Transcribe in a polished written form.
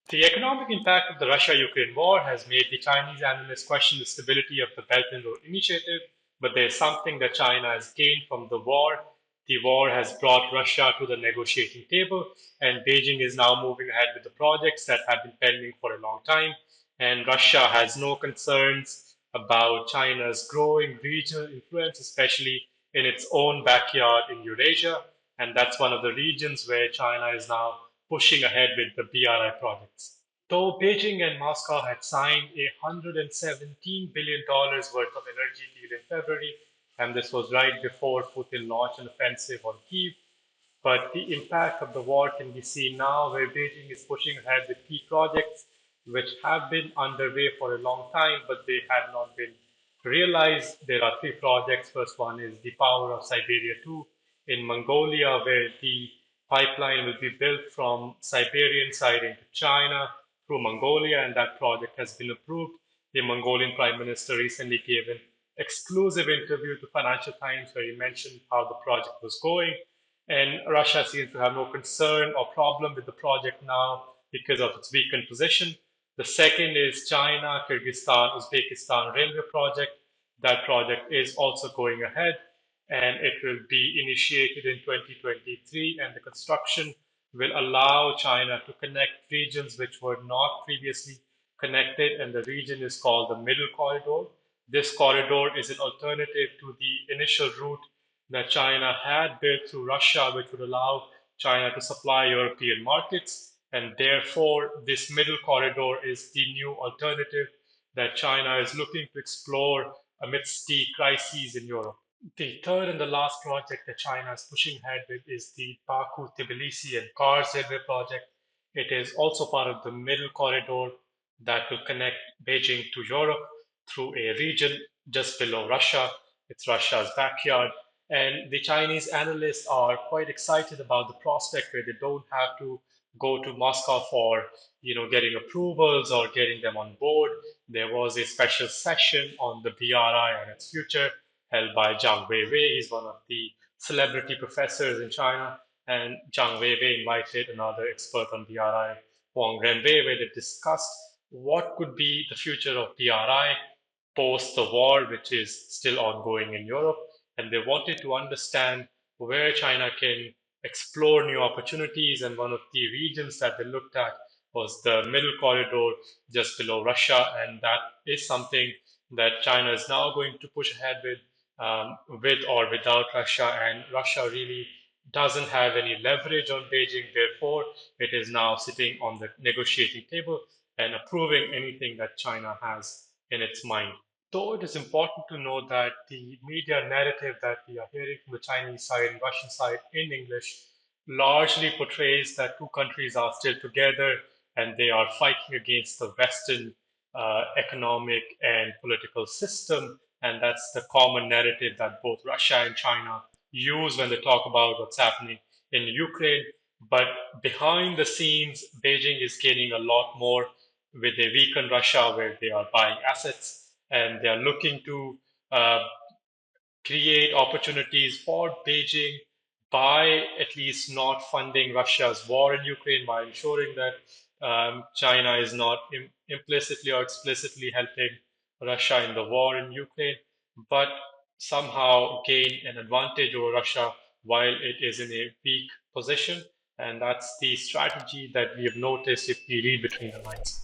The economic impact of the Russia-Ukraine war has made the Chinese analysts question the stability of the Belt and Road Initiative, but there's something that China has gained from the war. The war has brought Russia to the negotiating table, and Beijing is now moving ahead with the projects that have been pending for a long time. And Russia has no concerns about China's growing regional influence, especially in its own backyard in Eurasia. And that's one of the regions where China is now pushing ahead with the BRI projects. Though Beijing and Moscow had signed a $117 billion worth of energy deal in February, and this was right before Putin launched an offensive on Kyiv, but the impact of the war can be seen now, where Beijing is pushing ahead with key projects which have been underway for a long time, but they had not been realized. There are three projects. First one is the power of Siberia II in Mongolia, where the pipeline will be built from Siberian side into China through Mongolia, and that project has been approved. The Mongolian Prime Minister recently gave an exclusive interview to Financial Times where he mentioned how the project was going. And Russia seems to have no concern or problem with the project now because of its weakened position. The second is China, Kyrgyzstan, Uzbekistan railway project. That project is also going ahead and it will be initiated in 2023, and the construction will allow China to connect regions which were not previously connected, and the region is called the Middle Corridor. This corridor is an alternative to the initial route that China had built through Russia, which would allow China to supply European markets. And therefore, this middle corridor is the new alternative that China is looking to explore amidst the crises in Europe. The third and the last project that China is pushing ahead with is the Baku, Tbilisi, and Kars railway project. It is also part of the middle corridor that will connect Beijing to Europe through a region just below Russia. It's Russia's backyard. And the Chinese analysts are quite excited about the prospect where they don't have to go to Moscow for, getting approvals or getting them on board. There was a special session on the BRI and its future held by Zhang Weiwei. He's one of the celebrity professors in China. And Zhang Weiwei invited another expert on BRI, Wang Renwei, where they discussed what could be the future of BRI post the war, which is still ongoing in Europe. And they wanted to understand where China can explore new opportunities. And one of the regions that they looked at was the middle corridor just below Russia. And that is something that China is now going to push ahead with or without Russia. And Russia really doesn't have any leverage on Beijing. Therefore, it is now sitting on the negotiating table and approving anything that China has in its mind. Though it is important to note that the media narrative that we are hearing from the Chinese side and Russian side in English largely portrays that two countries are still together and they are fighting against the Western economic and political system. And that's the common narrative that both Russia and China use when they talk about what's happening in Ukraine. But behind the scenes, Beijing is gaining a lot more with a weakened Russia where they are buying assets and they are looking to uh, create opportunities for Beijing by at least not funding Russia's war in Ukraine, by ensuring that China is not implicitly or explicitly helping Russia in the war in Ukraine, but somehow gain an advantage over Russia while it is in a weak position. And that's the strategy that we have noticed if we read between the lines.